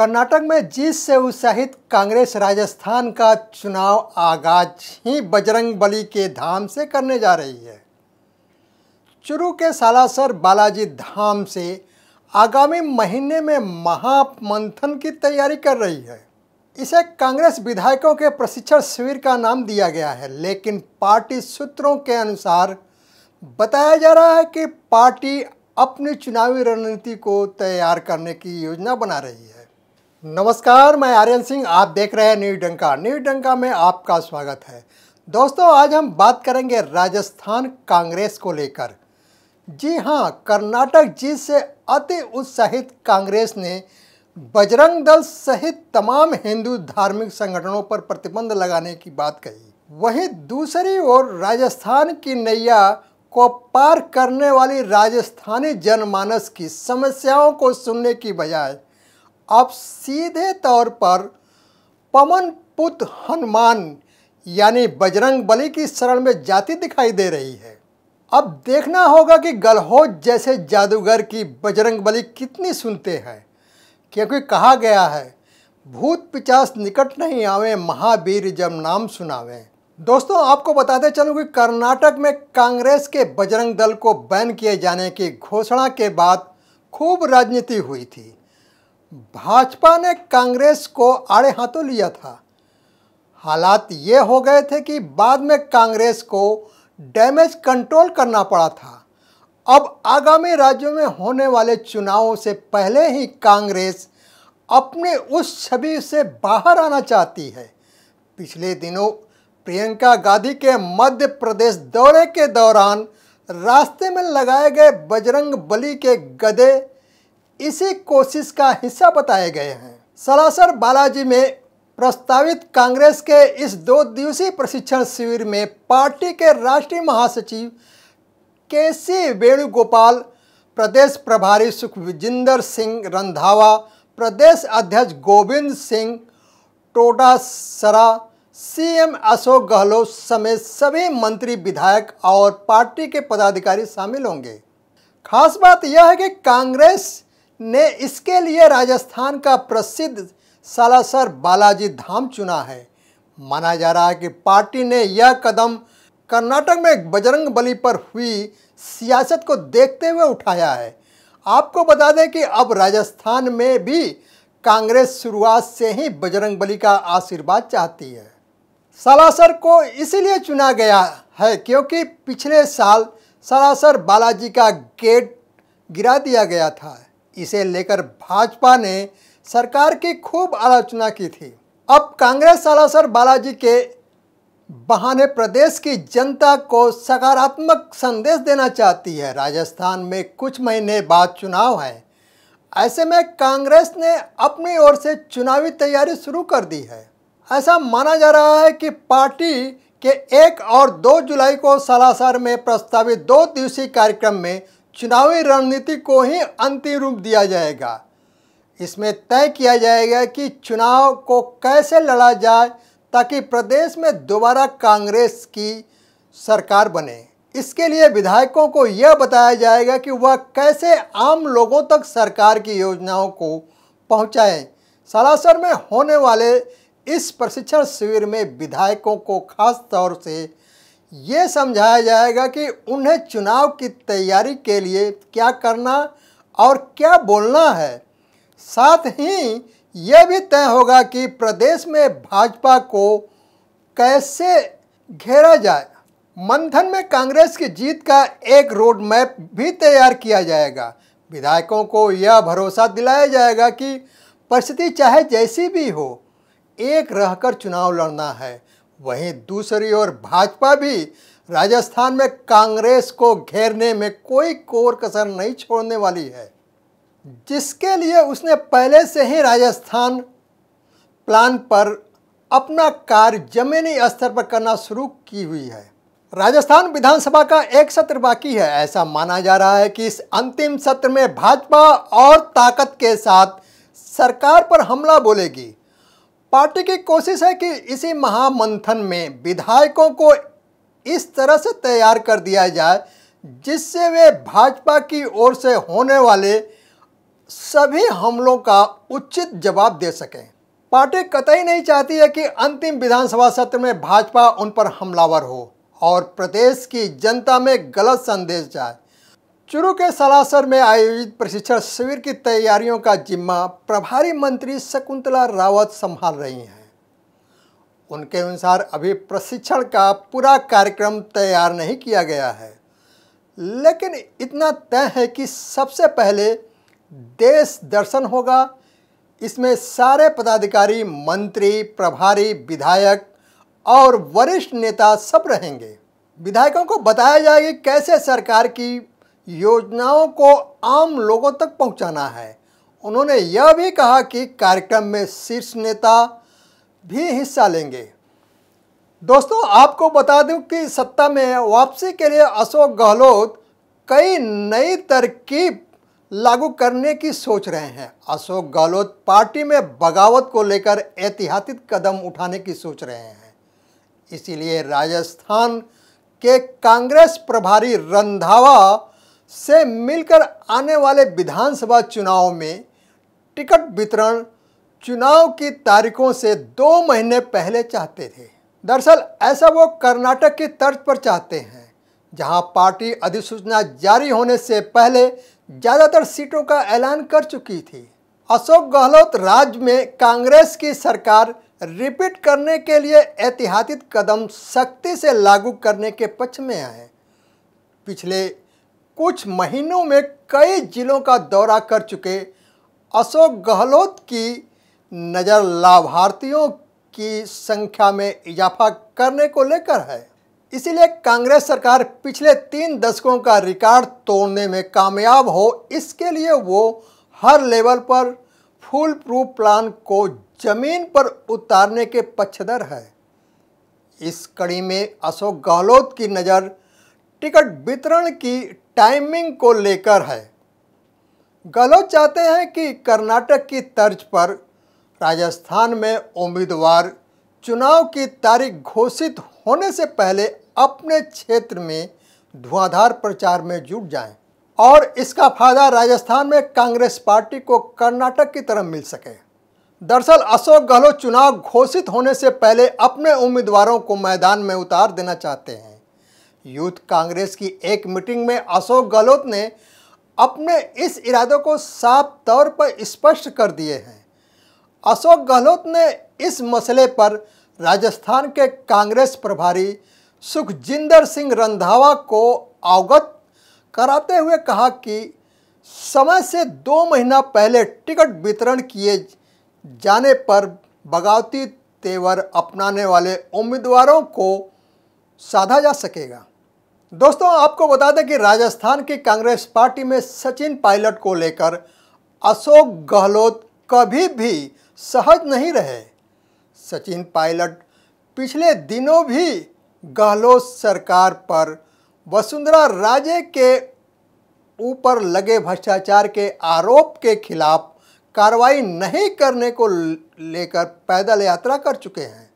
कर्नाटक में जीत से उत्साहित कांग्रेस राजस्थान का चुनाव आगाज ही बजरंगबली के धाम से करने जा रही है। चुरू के सालासर बालाजी धाम से आगामी महीने में महामंथन की तैयारी कर रही है। इसे कांग्रेस विधायकों के प्रशिक्षण शिविर का नाम दिया गया है, लेकिन पार्टी सूत्रों के अनुसार बताया जा रहा है कि पार्टी अपनी चुनावी रणनीति को तैयार करने की योजना बना रही है। नमस्कार, मैं आर्यन सिंह, आप देख रहे हैं न्यूज डंका। न्यूज डंका में आपका स्वागत है। दोस्तों, आज हम बात करेंगे राजस्थान कांग्रेस को लेकर। जी हाँ, कर्नाटक जीत से अति उत्साहित कांग्रेस ने बजरंग दल सहित तमाम हिंदू धार्मिक संगठनों पर प्रतिबंध लगाने की बात कही। वहीं दूसरी ओर राजस्थान की नैया को पार करने वाली राजस्थानी जनमानस की समस्याओं को सुनने की बजाय अब सीधे तौर पर पवन पुत्र हनुमान यानी बजरंग बली की शरण में जाती दिखाई दे रही है। अब देखना होगा कि गलहोज जैसे जादूगर की बजरंग बली कितनी सुनते हैं, क्योंकि कहा गया है भूत पिचास निकट नहीं आवे, महावीर जब नाम सुनावे। दोस्तों, आपको बताते चलूं कि कर्नाटक में कांग्रेस के बजरंग दल को बैन किए जाने की घोषणा के बाद खूब राजनीति हुई थी। भाजपा ने कांग्रेस को आड़े हाथों लिया था। हालात ये हो गए थे कि बाद में कांग्रेस को डैमेज कंट्रोल करना पड़ा था। अब आगामी राज्यों में होने वाले चुनावों से पहले ही कांग्रेस अपने उस छवि से बाहर आना चाहती है। पिछले दिनों प्रियंका गांधी के मध्य प्रदेश दौरे के दौरान रास्ते में लगाए गए बजरंग बली के गधे इसी कोशिश का हिस्सा बताए गए हैं। सालासर बालाजी में प्रस्तावित कांग्रेस के इस 2 दिवसीय प्रशिक्षण शिविर में पार्टी के राष्ट्रीय महासचिव केसी वेणुगोपाल, प्रदेश प्रभारी सुखविजिंदर सिंह रंधावा, प्रदेश अध्यक्ष गोविंद सिंह टोडासरा, सीएम अशोक गहलोत समेत सभी मंत्री, विधायक और पार्टी के पदाधिकारी शामिल होंगे। खास बात यह है कि कांग्रेस ने इसके लिए राजस्थान का प्रसिद्ध सालासर बालाजी धाम चुना है। माना जा रहा है कि पार्टी ने यह कदम कर्नाटक में बजरंग बली पर हुई सियासत को देखते हुए उठाया है। आपको बता दें कि अब राजस्थान में भी कांग्रेस शुरुआत से ही बजरंग बली का आशीर्वाद चाहती है। सालासर को इसीलिए चुना गया है क्योंकि पिछले साल सालासर बालाजी का गेट गिरा दिया गया था। इसे लेकर भाजपा ने सरकार की खूब आलोचना की थी। अब कांग्रेस सालासर बालाजी के बहाने प्रदेश की जनता को सकारात्मक संदेश देना चाहती है। राजस्थान में कुछ महीने बाद चुनाव है। ऐसे में कांग्रेस ने अपनी ओर से चुनावी तैयारी शुरू कर दी है। ऐसा माना जा रहा है कि पार्टी के 1 और 2 जुलाई को सालासर में प्रस्तावित 2 दिवसीय कार्यक्रम में चुनावी रणनीति को ही अंतिम रूप दिया जाएगा। इसमें तय किया जाएगा कि चुनाव को कैसे लड़ा जाए ताकि प्रदेश में दोबारा कांग्रेस की सरकार बने। इसके लिए विधायकों को यह बताया जाएगा कि वह कैसे आम लोगों तक सरकार की योजनाओं को पहुंचाएं। सालासर में होने वाले इस प्रशिक्षण शिविर में विधायकों को खास तौर से ये समझाया जाएगा कि उन्हें चुनाव की तैयारी के लिए क्या करना और क्या बोलना है। साथ ही यह भी तय होगा कि प्रदेश में भाजपा को कैसे घेरा जाए। मंथन में कांग्रेस की जीत का एक रोड मैप भी तैयार किया जाएगा। विधायकों को यह भरोसा दिलाया जाएगा कि परिस्थिति चाहे जैसी भी हो, एक रहकर चुनाव लड़ना है। वहीं दूसरी ओर भाजपा भी राजस्थान में कांग्रेस को घेरने में कोई कोर कसर नहीं छोड़ने वाली है, जिसके लिए उसने पहले से ही राजस्थान प्लान पर अपना कार्य जमीनी स्तर पर करना शुरू की हुई है। राजस्थान विधानसभा का एक सत्र बाकी है। ऐसा माना जा रहा है कि इस अंतिम सत्र में भाजपा और ताकत के साथ सरकार पर हमला बोलेगी। पार्टी की कोशिश है कि इसी महामंथन में विधायकों को इस तरह से तैयार कर दिया जाए जिससे वे भाजपा की ओर से होने वाले सभी हमलों का उचित जवाब दे सकें। पार्टी कतई नहीं चाहती है कि अंतिम विधानसभा सत्र में भाजपा उन पर हमलावर हो और प्रदेश की जनता में गलत संदेश जाए। चुरू के सालासर में आयोजित प्रशिक्षण शिविर की तैयारियों का जिम्मा प्रभारी मंत्री शकुंतला रावत संभाल रही हैं। उनके अनुसार अभी प्रशिक्षण का पूरा कार्यक्रम तैयार नहीं किया गया है, लेकिन इतना तय है कि सबसे पहले देश दर्शन होगा। इसमें सारे पदाधिकारी, मंत्री, प्रभारी, विधायक और वरिष्ठ नेता सब रहेंगे। विधायकों को बताया जाएगा कि कैसे सरकार की योजनाओं को आम लोगों तक पहुंचाना है। उन्होंने यह भी कहा कि कार्यक्रम में शीर्ष नेता भी हिस्सा लेंगे। दोस्तों, आपको बता दूं कि सत्ता में वापसी के लिए अशोक गहलोत कई नई तरकीब लागू करने की सोच रहे हैं। अशोक गहलोत पार्टी में बगावत को लेकर ऐतिहासिक कदम उठाने की सोच रहे हैं। इसीलिए राजस्थान के कांग्रेस प्रभारी रंधावा से मिलकर आने वाले विधानसभा चुनाव में टिकट वितरण चुनाव की तारीखों से 2 महीने पहले चाहते थे। दरअसल ऐसा वो कर्नाटक की तर्ज पर चाहते हैं, जहां पार्टी अधिसूचना जारी होने से पहले ज़्यादातर सीटों का ऐलान कर चुकी थी। अशोक गहलोत राज्य में कांग्रेस की सरकार रिपीट करने के लिए ऐतिहासिक कदम सख्ती से लागू करने के पक्ष में हैं। पिछले कुछ महीनों में कई जिलों का दौरा कर चुके अशोक गहलोत की नज़र लाभार्थियों की संख्या में इजाफा करने को लेकर है। इसीलिए कांग्रेस सरकार पिछले 3 दशकों का रिकॉर्ड तोड़ने में कामयाब हो, इसके लिए वो हर लेवल पर फुल प्रूफ प्लान को जमीन पर उतारने के पक्षधर है। इस कड़ी में अशोक गहलोत की नज़र टिकट वितरण की टाइमिंग को लेकर है। गहलोत चाहते हैं कि कर्नाटक की तर्ज पर राजस्थान में उम्मीदवार चुनाव की तारीख घोषित होने से पहले अपने क्षेत्र में धुआंधार प्रचार में जुट जाएं और इसका फायदा राजस्थान में कांग्रेस पार्टी को कर्नाटक की तरह मिल सके। दरअसल अशोक गहलोत चुनाव घोषित होने से पहले अपने उम्मीदवारों को मैदान में उतार देना चाहते हैं। यूथ कांग्रेस की एक मीटिंग में अशोक गहलोत ने अपने इस इरादों को साफ तौर पर स्पष्ट कर दिए हैं। अशोक गहलोत ने इस मसले पर राजस्थान के कांग्रेस प्रभारी सुखजिंदर सिंह रंधावा को अवगत कराते हुए कहा कि समय से 2 महीना पहले टिकट वितरण किए जाने पर बगावती तेवर अपनाने वाले उम्मीदवारों को साधा जा सकेगा। दोस्तों, आपको बता दें कि राजस्थान की कांग्रेस पार्टी में सचिन पायलट को लेकर अशोक गहलोत कभी भी सहज नहीं रहे। सचिन पायलट पिछले दिनों भी गहलोत सरकार पर वसुंधरा राजे के ऊपर लगे भ्रष्टाचार के आरोप के खिलाफ कार्रवाई नहीं करने को लेकर पैदल यात्रा कर चुके हैं।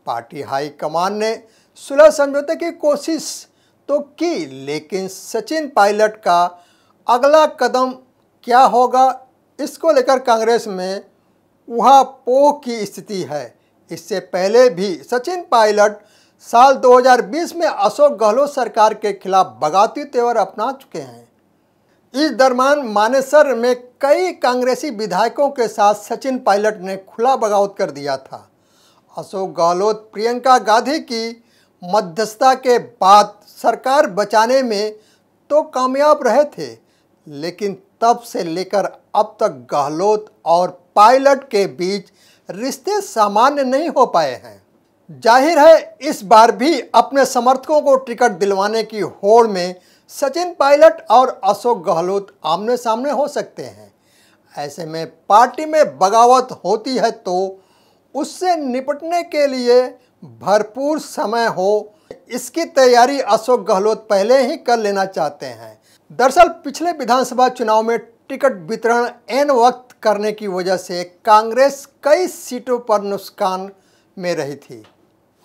पार्टी हाईकमान ने सुलह समझौते की कोशिश तो की, लेकिन सचिन पायलट का अगला कदम क्या होगा, इसको लेकर कांग्रेस में ऊहापोह की स्थिति है। इससे पहले भी सचिन पायलट साल 2020 में अशोक गहलोत सरकार के खिलाफ बगावती तेवर अपना चुके हैं। इस दरमियान मानेसर में कई कांग्रेसी विधायकों के साथ सचिन पायलट ने खुला बगावत कर दिया था। अशोक गहलोत प्रियंका गांधी की मध्यस्थता के बाद सरकार बचाने में तो कामयाब रहे थे, लेकिन तब से लेकर अब तक गहलोत और पायलट के बीच रिश्ते सामान्य नहीं हो पाए हैं। जाहिर है इस बार भी अपने समर्थकों को टिकट दिलवाने की होड़ में सचिन पायलट और अशोक गहलोत आमने सामने हो सकते हैं। ऐसे में पार्टी में बगावत होती है तो उससे निपटने के लिए भरपूर समय हो, इसकी तैयारी अशोक गहलोत पहले ही कर लेना चाहते हैं। दरअसल पिछले विधानसभा चुनाव में टिकट वितरण ऐन वक्त करने की वजह से कांग्रेस कई सीटों पर नुकसान में रही थी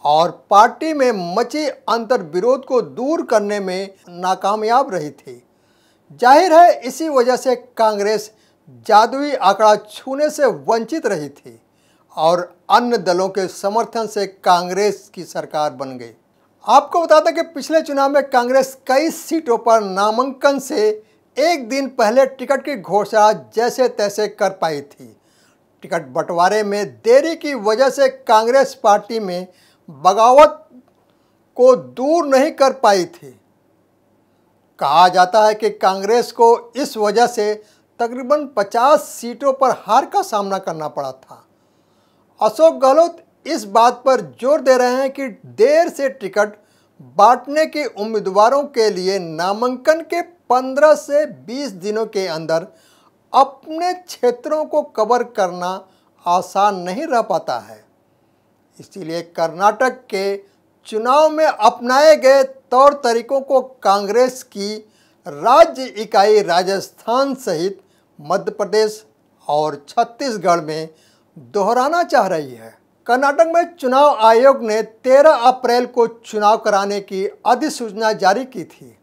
और पार्टी में मची अंतर्विरोध को दूर करने में नाकामयाब रही थी। जाहिर है इसी वजह से कांग्रेस जादुई आंकड़ा छूने से वंचित रही थी और अन्य दलों के समर्थन से कांग्रेस की सरकार बन गई। आपको बता दें कि पिछले चुनाव में कांग्रेस कई सीटों पर नामांकन से एक दिन पहले टिकट की घोषणा जैसे तैसे कर पाई थी। टिकट बंटवारे में देरी की वजह से कांग्रेस पार्टी में बगावत को दूर नहीं कर पाई थी। कहा जाता है कि कांग्रेस को इस वजह से तकरीबन 50 सीटों पर हार का सामना करना पड़ा था। अशोक गहलोत इस बात पर जोर दे रहे हैं कि देर से टिकट बांटने के उम्मीदवारों के लिए नामांकन के 15 से 20 दिनों के अंदर अपने क्षेत्रों को कवर करना आसान नहीं रह पाता है। इसीलिए कर्नाटक के चुनाव में अपनाए गए तौर तरीकों को कांग्रेस की राज्य इकाई राजस्थान सहित मध्य प्रदेश और छत्तीसगढ़ में दोहराना चाह रही है। कर्नाटक में चुनाव आयोग ने 13 अप्रैल को चुनाव कराने की अधिसूचना जारी की थी।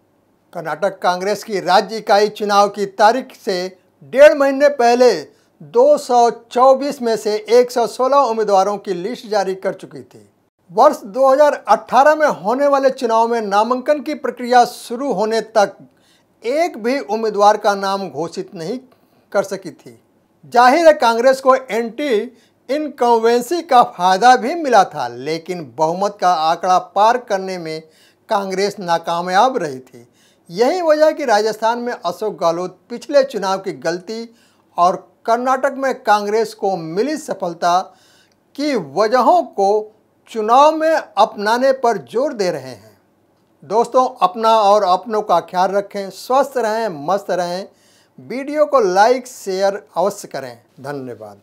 कर्नाटक कांग्रेस की राज्य इकाई चुनाव की तारीख से 1.5 महीने पहले 224 में से 116 उम्मीदवारों की लिस्ट जारी कर चुकी थी। वर्ष 2018 में होने वाले चुनाव में नामांकन की प्रक्रिया शुरू होने तक एक भी उम्मीदवार का नाम घोषित नहीं कर सकी थी। जाहिर है कांग्रेस को एंटी इनकम्बेंसी का फायदा भी मिला था, लेकिन बहुमत का आंकड़ा पार करने में कांग्रेस नाकामयाब रही थी। यही वजह है कि राजस्थान में अशोक गहलोत पिछले चुनाव की गलती और कर्नाटक में कांग्रेस को मिली सफलता की वजहों को चुनाव में अपनाने पर जोर दे रहे हैं। दोस्तों, अपना और अपनों का ख्याल रखें, स्वस्थ रहें, मस्त रहें। वीडियो को लाइक शेयर अवश्य करें। धन्यवाद।